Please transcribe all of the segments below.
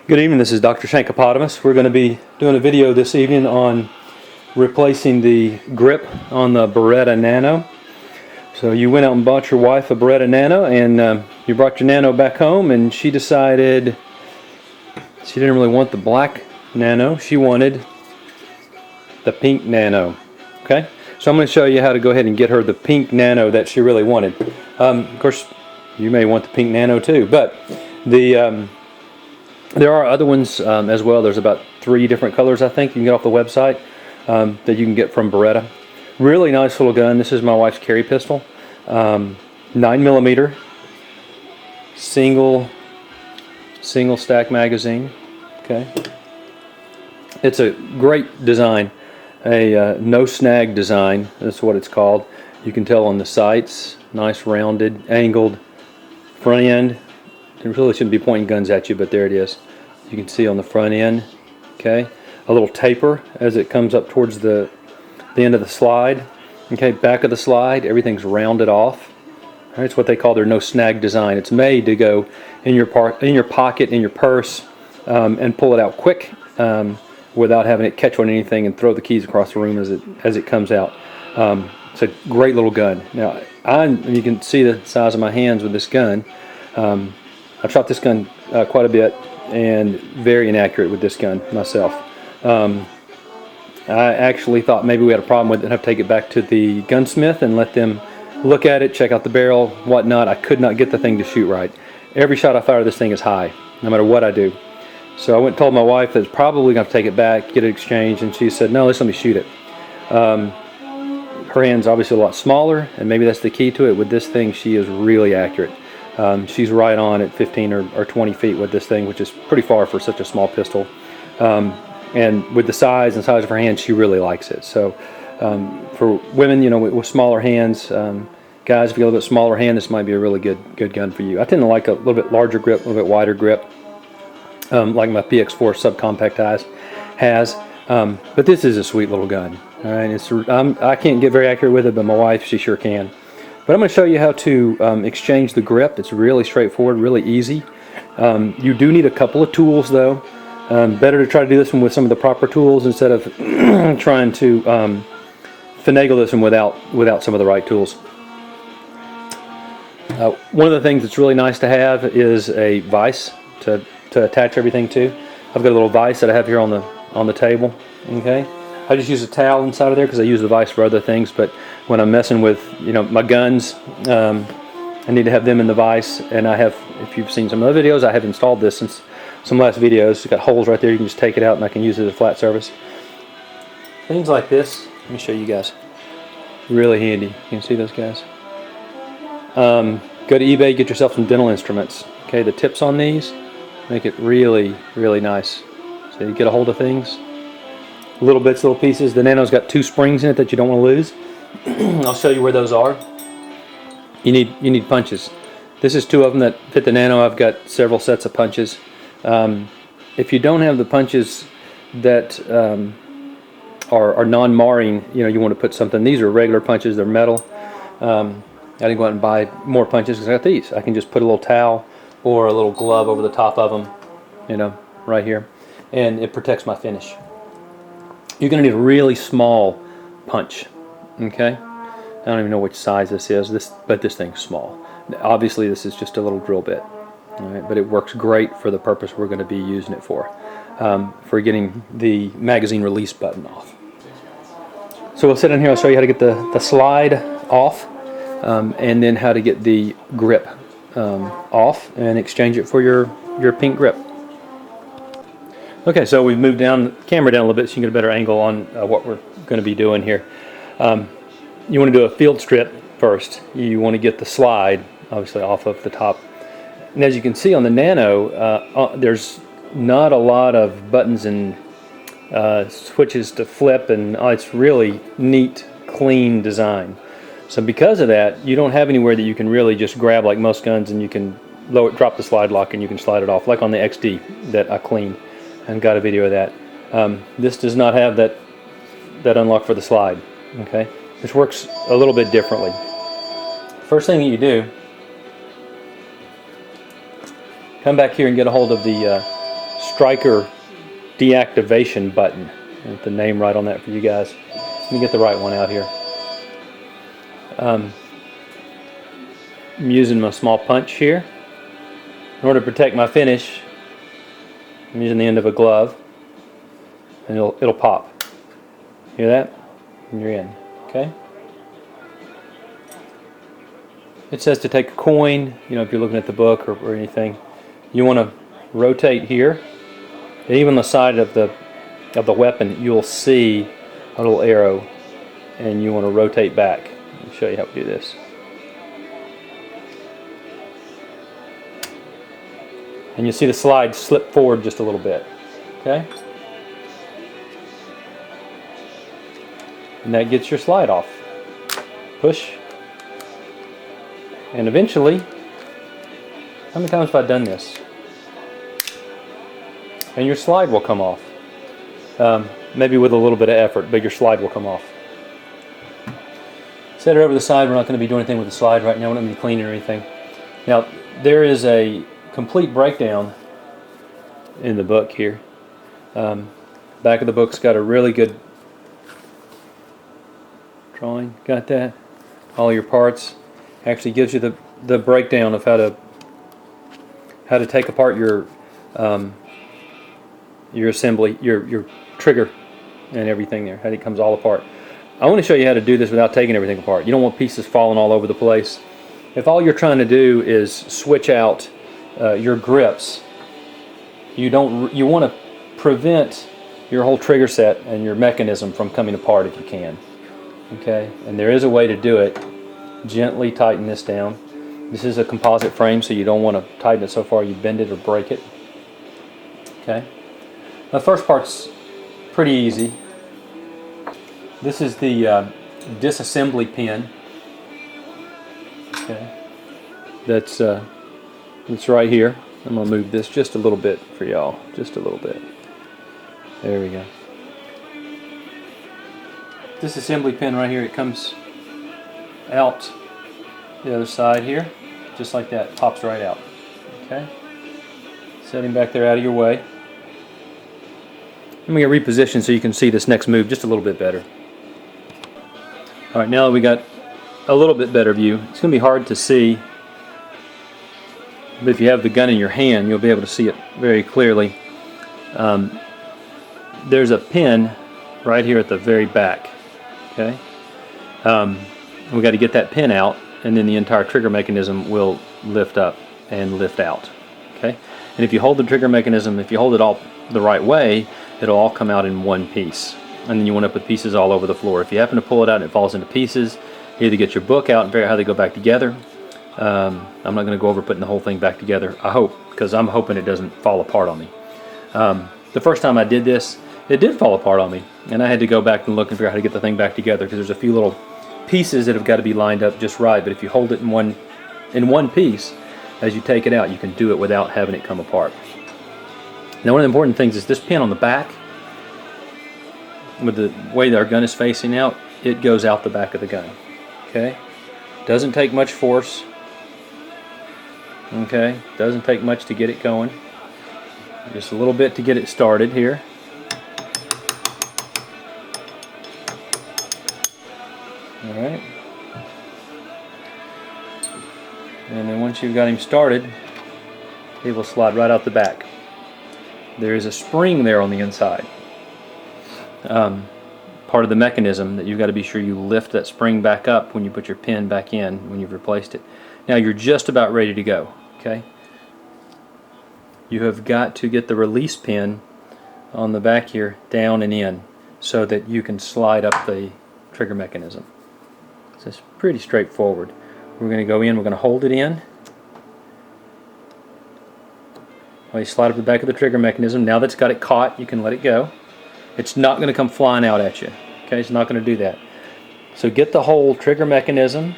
Good evening, this is Dr. Shankopotamus. We're going to be doing a video this evening on replacing the grip on the Beretta Nano. So you went out and bought your wife a Beretta Nano, and you brought your Nano back home, and she decided she didn't really want the black Nano. She wanted the pink Nano. Okay, so I'm going to show you how to go ahead and get her the pink Nano that she really wanted. Of course, you may want the pink Nano too, but there are other ones as well. There's about 3 different colors I think you can get off the website that you can get from Beretta. Really nice little gun. This is my wife's carry pistol. 9mm single stack magazine. Okay, it's a great design, a no snag design. That's what it's called. You can tell on the sights, nice rounded angled front end. It really shouldn't be pointing guns at you, but there it is. You can see on the front end. Okay, a little taper as it comes up towards the end of the slide. Okay, back of the slide, everything's rounded off. All right, it's what they call their no snag design. It's made to go in your pocket, in your purse, and pull it out quick without having it catch on anything and throw the keys across the room as it comes out. It's a great little gun. Now, you can see the size of my hands with this gun. I've shot this gun quite a bit and very inaccurate with this gun myself. I actually thought maybe we had a problem with it and have to take it back to the gunsmith and let them look at it, check out the barrel, whatnot. I could not get the thing to shoot right. Every shot I fire, this thing is high, no matter what I do. So I went and told my wife that it's probably going to take it back, get it exchanged, and she said, no, let's let me shoot it. Her hand's obviously a lot smaller, and maybe that's the key to it. With this thing, she is really accurate. She's right on at 15 or 20 feet with this thing, which is pretty far for such a small pistol. And with the size of her hand, she really likes it. So for women, you know, with smaller hands, guys, if you have a little bit smaller hand, this might be a really good gun for you. I tend to like a little bit larger grip, a little bit wider grip, like my PX4 subcompact has. But this is a sweet little gun. All right, I can't get very accurate with it, but my wife, she sure can. But I'm going to show you how to exchange the grip. It's really straightforward, really easy. You do need a couple of tools though. Better to try to do this one with some of the proper tools instead of trying to finagle this one without some of the right tools. One of the things that's really nice to have is a vise to attach everything to. I've got a little vise that I have here on the table. Okay, I just use a towel inside of there because I use the vise for other things, but when I'm messing with, you know, my guns, I need to have them in the vise. And I have, if you've seen some other videos, I have installed this since some last videos. It's got holes right there. You can just take it out and I can use it as a flat surface. Things like this, let me show you guys. Really handy. You can see those guys. Go to eBay, get yourself some dental instruments. Okay, the tips on these make it really, really nice. So you get a hold of things. Little bits, little pieces. The Nano's got 2 springs in it that you don't want to lose. I'll show you where those are. You need punches. This is 2 of them that fit the Nano. I've got several sets of punches. If you don't have the punches that are non-marring, you know, you want to put something. These are regular punches. They're metal. I didn't go out and buy more punches because I got these. I can just put a little towel or a little glove over the top of them, you know, right here, and it protects my finish. You're going to need a really small punch. Okay, I don't even know which size this is, but this thing's small. Obviously this is just a little drill bit, all right, but it works great for the purpose we're going to be using it for getting the magazine release button off. So we'll sit in here, I'll show you how to get the slide off, and then how to get the grip off and exchange it for your pink grip. Okay, so we've moved the camera down a little bit so you can get a better angle on what we're going to be doing here. You want to do a field strip first. You want to get the slide obviously off of the top. And as you can see on the Nano, there's not a lot of buttons and switches to flip, and it's really neat, clean design. So because of that, you don't have anywhere that you can really just grab like most guns and you can drop the slide lock and you can slide it off, like on the XD that I cleaned and got a video of that. This does not have that unlock for the slide. Okay, which works a little bit differently. First thing that you do, come back here and get a hold of the striker deactivation button. With the name right on that for you guys. Let me get the right one out here. I'm using my small punch here. In order to protect my finish, I'm using the end of a glove, and it'll pop. Hear that? And you're in. Okay. It says to take a coin. You know, if you're looking at the book or anything, you want to rotate here. And even the side of the weapon, you'll see a little arrow, and you want to rotate back. Let me show you how to do this. And you'll see the slide slip forward just a little bit. Okay? And that gets your slide off. Push. And eventually, how many times have I done this? And your slide will come off. Maybe with a little bit of effort, but your slide will come off. Set it over the side. We're not going to be doing anything with the slide right now. We're not going to be cleaning or anything. Now, there is a complete breakdown in the book here. Back of the book's got a really good drawing. Got that? All your parts. Actually gives you the breakdown of how to take apart your assembly, your trigger and everything there, how it comes all apart. I want to show you how to do this without taking everything apart. You don't want pieces falling all over the place. If all you're trying to do is switch out your grips, you want to prevent your whole trigger set and your mechanism from coming apart if you can. Okay, and there is a way to do it. Gently tighten this down. This is a composite frame, so you don't want to tighten it so far you bend it or break it. Okay. The first part's pretty easy. This is the disassembly pin. Okay. That's right here. I'm going to move this just a little bit for y'all. Just a little bit. There we go. This assembly pin right here, it comes out the other side here, just like that. Pops right out. Okay. Set him back there out of your way. Let me get repositioned so you can see this next move just a little bit better. All right, now that we got a little bit better view, it's going to be hard to see, but if you have the gun in your hand, you'll be able to see it very clearly. There's a pin right here at the very back. Okay. We got to get that pin out, and then the entire trigger mechanism will lift up and lift out. Okay. And if you hold the trigger mechanism, if you hold it all the right way, it'll all come out in one piece. And then you want to put pieces all over the floor. If you happen to pull it out and it falls into pieces, you either get your book out and figure out how they go back together. I'm not going to go over putting the whole thing back together, I hope, because I'm hoping it doesn't fall apart on me. The first time I did this, it did fall apart on me, and I had to go back and look and figure out how to get the thing back together, because there's a few little pieces that have got to be lined up just right. But if you hold it in one piece, as you take it out, you can do it without having it come apart. Now, one of the important things is this pin on the back, with the way that our gun is facing out, it goes out the back of the gun. Okay? Doesn't take much force. Okay? Doesn't take much to get it going. Just a little bit to get it started here. Alright. And then once you've got him started, he will slide right out the back. There is a spring there on the inside. Part of the mechanism that you've got to be sure you lift that spring back up when you put your pin back in when you've replaced it. Now you're just about ready to go. Okay? You have got to get the release pin on the back here down and in so that you can slide up the trigger mechanism. So it's pretty straightforward. We're going to go in, we're going to hold it in. Well, you slide up the back of the trigger mechanism. Now that's got it caught, you can let it go. It's not going to come flying out at you. Okay, it's not going to do that. So get the whole trigger mechanism,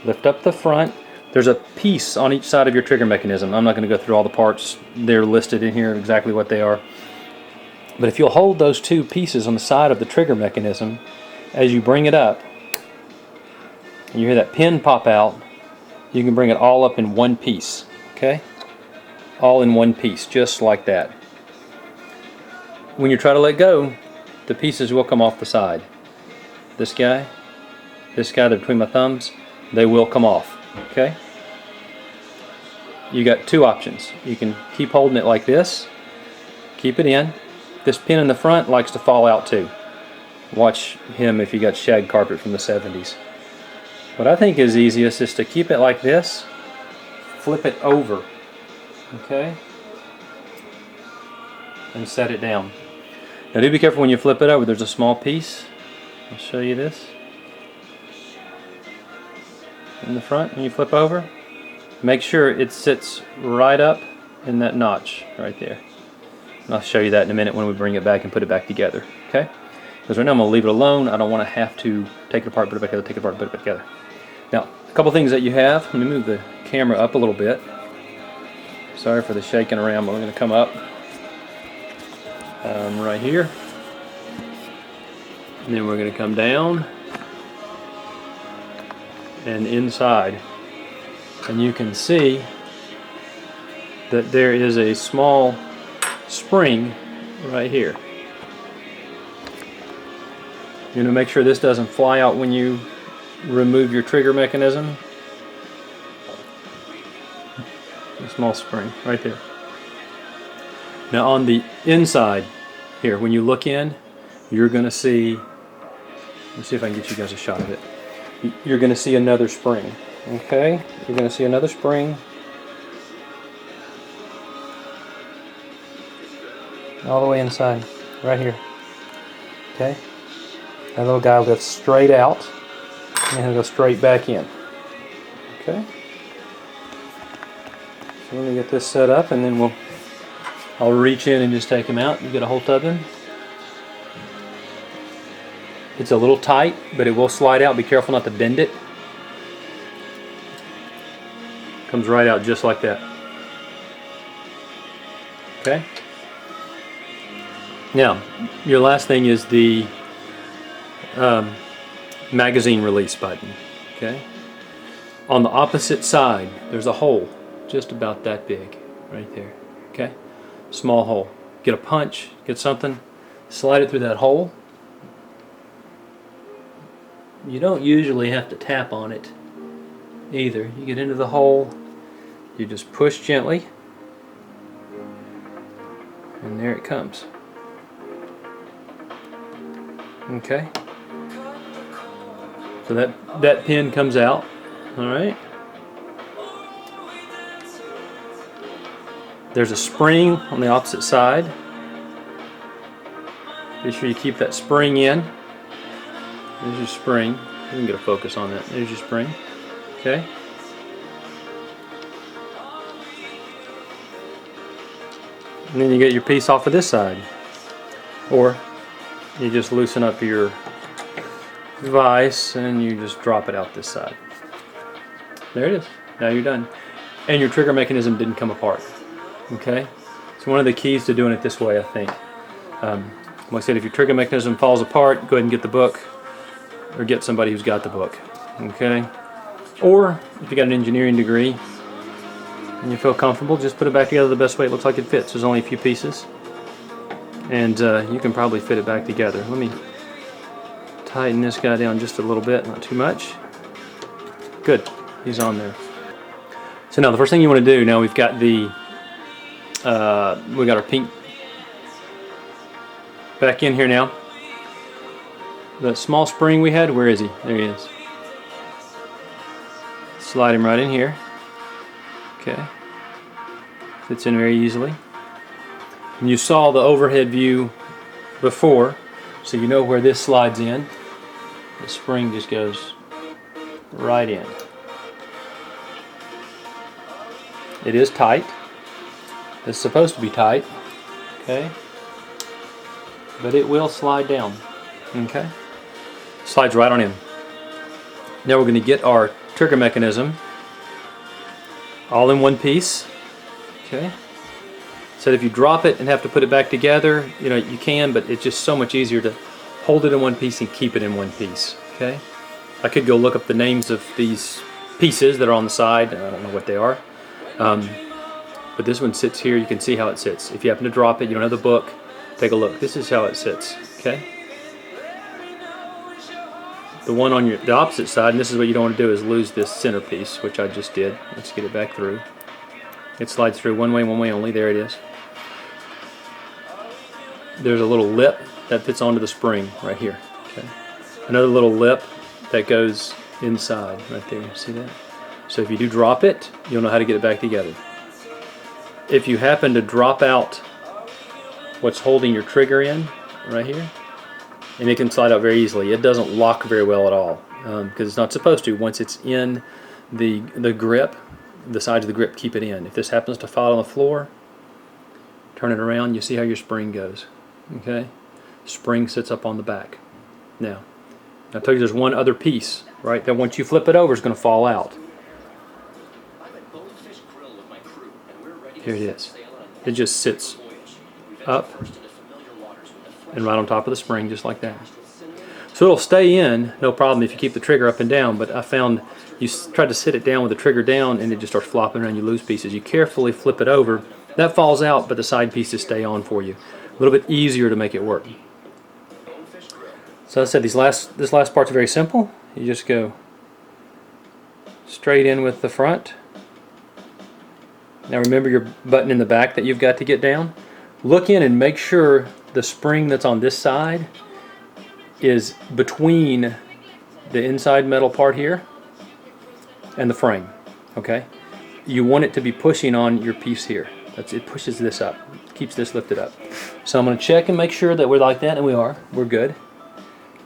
lift up the front. There's a piece on each side of your trigger mechanism. I'm not going to go through all the parts. They're listed in here exactly what they are. But if you'll hold those two pieces on the side of the trigger mechanism, as you bring it up, and you hear that pin pop out, you can bring it all up in one piece. Okay? All in one piece, just like that. when you try to let go, the pieces will come off the side. This guy, they're between my thumbs, they will come off, okay? You got two options. You can keep holding it like this, keep it in. This pin in the front likes to fall out too. Watch him if you got shag carpet from the 70s. What I think is easiest is to keep it like this, flip it over, okay? And set it down. Now do be careful when you flip it over, there's a small piece. I'll show you this. In the front, when you flip over, make sure it sits right up in that notch right there. And I'll show you that in a minute when we bring it back and put it back together, okay? Because right now I'm going to leave it alone. I don't want to have to take it apart, put it back together, take it apart, put it back together. Now, a couple things that you have. Let me move the camera up a little bit. Sorry for the shaking around, but we're going to come up right here. And then we're going to come down and inside. And you can see that there is a small spring right here. You're going to make sure this doesn't fly out when you remove your trigger mechanism. A small spring right there. Now on the inside here, when you look in, you're going to see, let's see if I can get you guys a shot of it. You're going to see another spring. Okay, you're going to see another spring all the way inside, right here. Okay, that little guy lifts straight out and he'll go straight back in. Okay, so let me get this set up and then I'll reach in and just take him out. You get a hold of him. It's a little tight, but it will slide out. Be careful not to bend it. Comes right out just like that. Okay. Now, your last thing is the magazine release button. Okay. On the opposite side, there's a hole just about that big, right there. Okay. Small hole. Get a punch, get something, slide it through that hole. You don't usually have to tap on it either. You get into the hole, you just push gently, and there it comes. Okay. So that pin comes out. All right. There's a spring on the opposite side. Be sure you keep that spring in. There's your spring. You can get a focus on that. There's your spring. Okay. And then you get your piece off of this side. Or you just loosen up your vise and you just drop it out this side. There it is. Now you're done. And your trigger mechanism didn't come apart. Okay? It's one of the keys to doing it this way, I think. Like I said, if your trigger mechanism falls apart, go ahead and get the book. Or get somebody who's got the book, okay? Or if you got an engineering degree and you feel comfortable, just put it back together the best way it looks like it fits. There's only a few pieces, and you can probably fit it back together. Let me tighten this guy down just a little bit, not too much. Good, he's on there. So now the first thing you want to do, now we've got the we got our pink back in here now. The small spring we had, where is he? There he is. Slide him right in here. Okay. Fits in very easily. And you saw the overhead view before, so you know where this slides in. The spring just goes right in. It is tight. It's supposed to be tight. Okay. But it will slide down. Okay. Slides right on in. Now we're going to get our trigger mechanism all in one piece. Okay. So if you drop it and have to put it back together, you know, you can, but it's just so much easier to hold it in one piece and keep it in one piece. Okay. I could go look up the names of these pieces that are on the side. I don't know what they are. But this one sits here. You can see how it sits. If you happen to drop it, you don't have the book, Take a look. This is how it sits. Okay. The one on the opposite side, and this is what you don't want to do, is lose this centerpiece, which I just did. Let's get it back through. It slides through one way only. There it is. There's a little lip that fits onto the spring right here. Okay. Another little lip that goes inside right there. See that? So if you do drop it, you'll know how to get it back together. If you happen to drop out what's holding your trigger in right here, and it can slide out very easily. It doesn't lock very well at all because it's not supposed to. Once it's in the grip, the sides of the grip keep it in. If this happens to fall on the floor, turn it around, you see how your spring goes. Okay, spring sits up on the back. Now I told you there's one other piece, right? That once you flip it over, is going to fall out. Here it is. It just sits up and right on top of the spring, just like that. So it'll stay in, no problem if you keep the trigger up and down, but I found you try to sit it down with the trigger down and it just starts flopping around, you lose pieces. You carefully flip it over, that falls out, but the side pieces stay on for you. A little bit easier to make it work. So as I said, this last part's very simple. You just go straight in with the front. Now remember your button in the back that you've got to get down. Look in and make sure the spring that's on this side is between the inside metal part here and the frame. Okay, you want it to be pushing on your piece here. It pushes this up, keeps this lifted up. So I'm going to check and make sure that we're like that, and we are. We're good.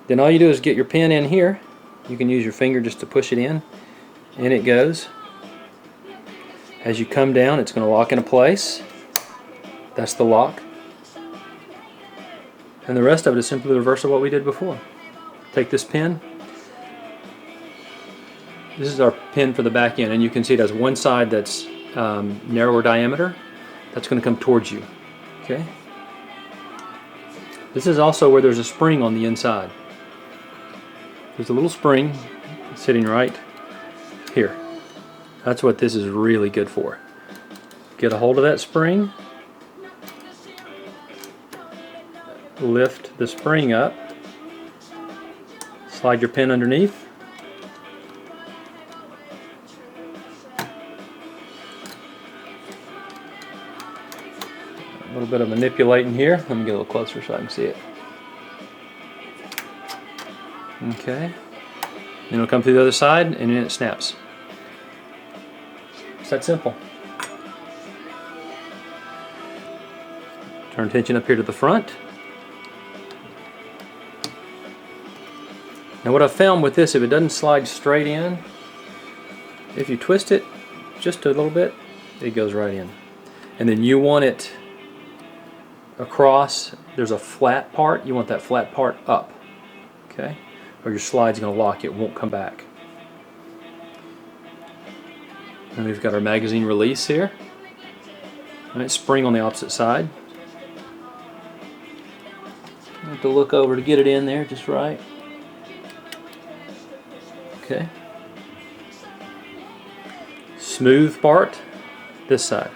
Then all you do is get your pin in here. You can use your finger just to push it in. In it goes. As you come down, it's going to lock into place. That's the lock. And the rest of it is simply the reverse of what we did before. Take this pin. This is our pin for the back end, and you can see it has one side that's narrower diameter. That's going to come towards you. Okay. This is also where there's a spring on the inside. There's a little spring sitting right here. That's what this is really good for. Get a hold of that spring. Lift the spring up. Slide your pin underneath. A little bit of manipulating here. Let me get a little closer so I can see it. Okay. Then it'll come through the other side and then it snaps. It's that simple. Turn tension up here to the front. Now what I've found with this, if it doesn't slide straight in, if you twist it just a little bit, it goes right in. And then you want it across, there's a flat part, you want that flat part up. Okay? Or your slide's going to lock, it won't come back. And we've got our magazine release here. And it's spring on the opposite side. I have to look over to get it in there just right. Okay. Smooth part, this side.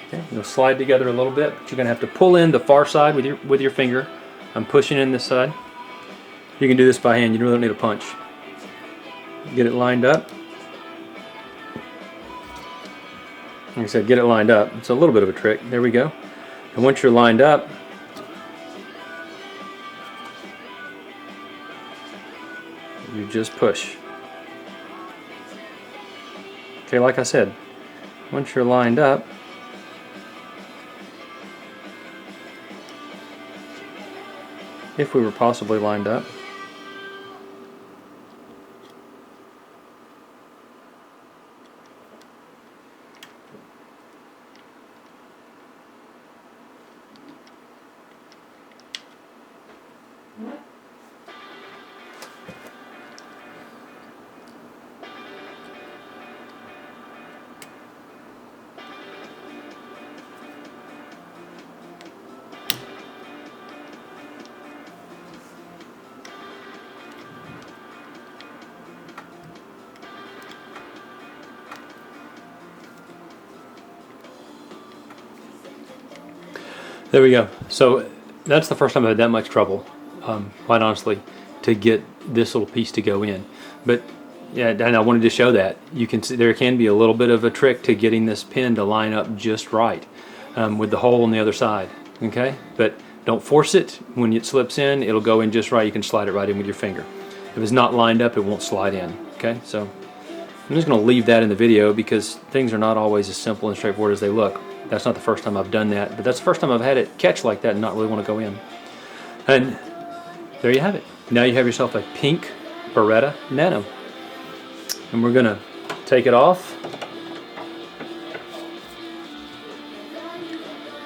Okay, you'll slide together a little bit, but you're going to have to pull in the far side with your finger. I'm pushing in this side. You can do this by hand, you really don't need a punch. Get it lined up. Like I said, get it lined up. It's a little bit of a trick. There we go. And once you're lined up, you just push. Okay, like I said, once you're lined up, if we were possibly lined up, There we go. So that's the first time I've had that much trouble, quite honestly, to get this little piece to go in. But yeah, and I wanted to show that. You can see there can be a little bit of a trick to getting this pin to line up just right with the hole on the other side. Okay, but don't force it. When it slips in, it'll go in just right. You can slide it right in with your finger. If it's not lined up, it won't slide in. Okay, so I'm just going to leave that in the video because things are not always as simple and straightforward as they look. That's not the first time I've done that, but that's the first time I've had it catch like that and not really want to go in. And there you have it. Now you have yourself a pink Beretta Nano. And we're going to take it off.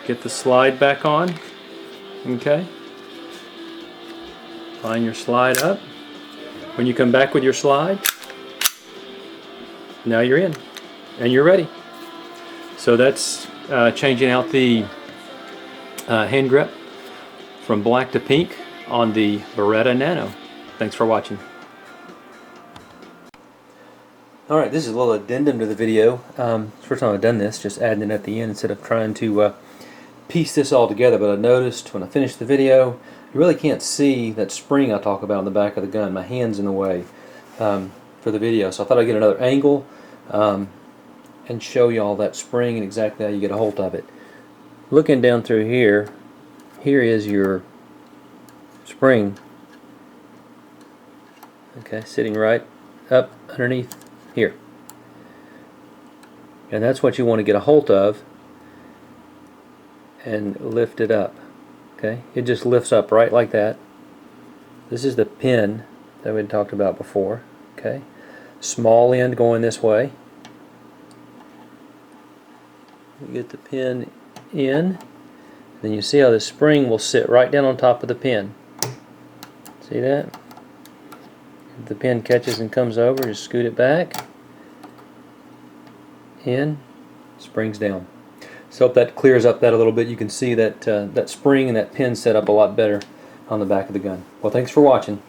Get the slide back on. Okay. Line your slide up. When you come back with your slide, now you're in and you're ready. So that's changing out the hand grip from black to pink on the Baretta Nano. Thanks for watching. Alright, this is a little addendum to the video. First time I've done this, just adding it at the end instead of trying to piece this all together. But I noticed when I finished the video, you really can't see that spring I talk about in the back of the gun. My hand's in the way for the video. So I thought I'd get another angle and show you all that spring and exactly how you get a hold of it. Looking down through here, here is your spring. Okay, sitting right up underneath here. And that's what you want to get a hold of and lift it up. Okay, it just lifts up right like that. This is the pin that we talked about before. Okay, small end going this way. You get the pin in, then you see how the spring will sit right down on top of the pin. See that? If the pin catches and comes over, just scoot it back. In, springs down. So hope that clears up that a little bit. You can see that that spring and that pin set up a lot better on the back of the gun. Well, thanks for watching.